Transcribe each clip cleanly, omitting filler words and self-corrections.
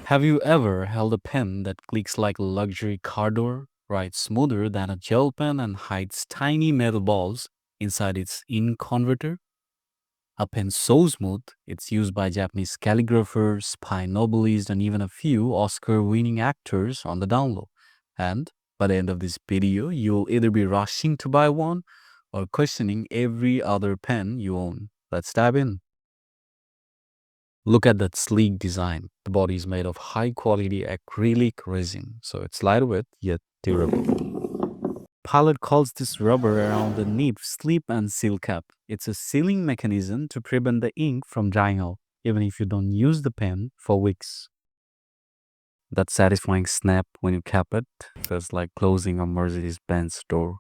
Have you ever held a pen that clicks like a luxury car door, writes smoother than a gel pen, and hides tiny metal balls inside its ink converter? A pen so smooth, it's used by Japanese calligraphers, spy novelists, and even a few Oscar winning actors on the down low. And by the end of this video, you'll either be rushing to buy one or questioning every other pen you own. Let's dive in. Look at that sleek design. The body is made of high quality acrylic resin, so it's lightweight yet durable. Pilot calls this rubber around the nib slip and seal cap. It's a sealing mechanism to prevent the ink from drying out, even if you don't use the pen for weeks. That satisfying snap when you cap it feels like closing a Mercedes-Benz door.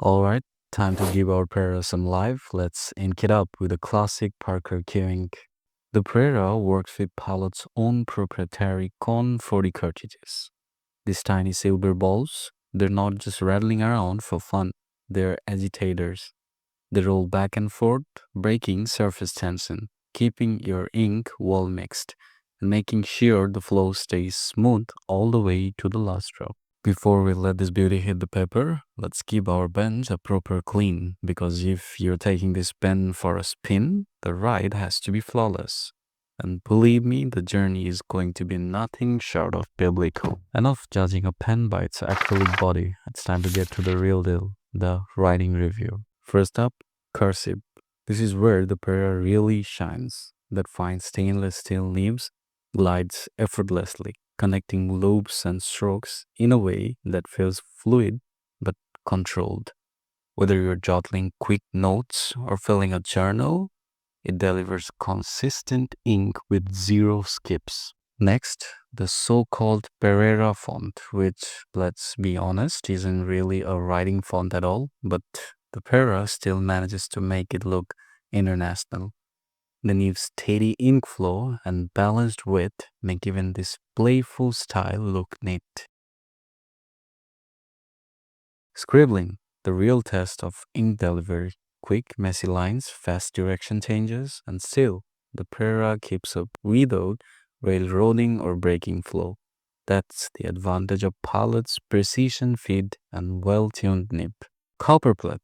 Alright, time to give our Prera some life. Let's ink it up with a classic Parker Q ink. The Prera works with Pilot's own proprietary Con 40 cartridges. These tiny silver balls, they're not just rattling around for fun, they're agitators. They roll back and forth, breaking surface tension, keeping your ink well mixed, and making sure the flow stays smooth all the way to the last drop. Before we let this beauty hit the paper, let's give our bench a proper clean, because if you're taking this pen for a spin, the ride has to be flawless. And believe me, the journey is going to be nothing short of biblical. Enough judging a pen by its acrylic body. It's time to get to the real deal, the writing review. First up, Cursive. This is where the Perea really shines. That fine stainless steel nibs glides effortlessly, connecting loops and strokes in a way that feels fluid but controlled. Whether you're jotting quick notes or filling a journal, it delivers consistent ink with zero skips. Next, the so-called Perea font, which, let's be honest, isn't really a writing font at all, but the Perea still manages to make it look international. The nib's steady ink flow and balanced width make even this playful style look neat. Scribbling, the real test of ink delivery. Quick, messy lines, fast direction changes, and still, the Prera keeps up without railroading or breaking flow. That's the advantage of Pilot's precision feed and well-tuned nib. Copperplate,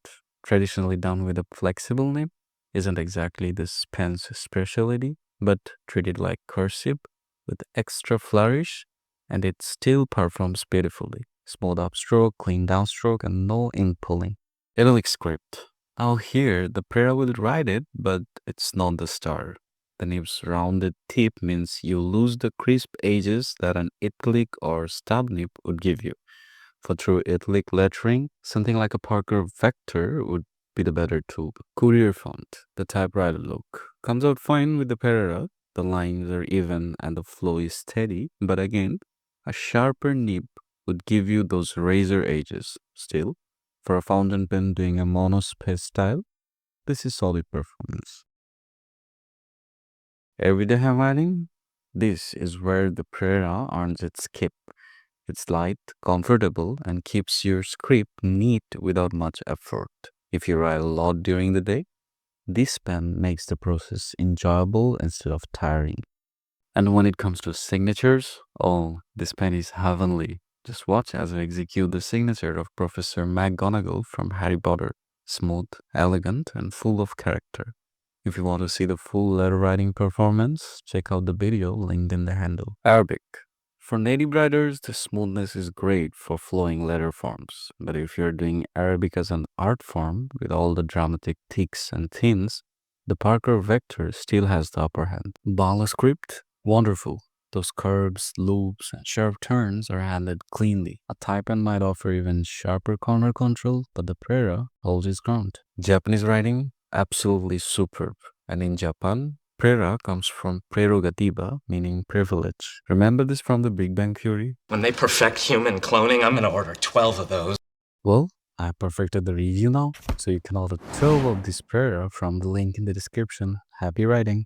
traditionally done with a flexible nib, isn't exactly this pen's specialty, but treated like Cursive with extra flourish, and it still performs beautifully. Smooth upstroke, clean downstroke, and no ink pulling. Italic script. Now here, the Prera will write it, but it's not the star. The nib's rounded tip means you lose the crisp edges that an italic or stub nib would give you. For true italic lettering, something like a Parker Vector would be the better tool. Courier font, the typewriter look, comes out fine with the Prera. The lines are even and the flow is steady, but again, a sharper nib would give you those razor edges. Still, for a fountain pen doing a monospace style, this is solid performance. Everyday handwriting, this is where the Prera earns its keep. It's light, comfortable, and keeps your script neat without much effort. If you write a lot during the day, this pen makes the process enjoyable instead of tiring. And when it comes to signatures, oh, this pen is heavenly. Just watch as I execute the signature of Professor McGonagall from Harry Potter. Smooth, elegant, and full of character. If you want to see the full letter writing performance, check out the video linked in the handle. Arabic. For native writers, the smoothness is great for flowing letter forms. But if you're doing Arabic as an art form with all the dramatic thicks and thins, the Parker Vector still has the upper hand. Bangla script, wonderful. Those curves, loops, and sharp turns are handled cleanly. A type pen might offer even sharper corner control, but the Prera holds its ground. Japanese writing, absolutely superb. And in Japan, Prera comes from prerogativa, meaning privilege. Remember this from the Big Bang Theory? When they perfect human cloning, I'm gonna order 12 of those. Well, I perfected the review now, so you can order 12 of this Prera from the link in the description. Happy writing!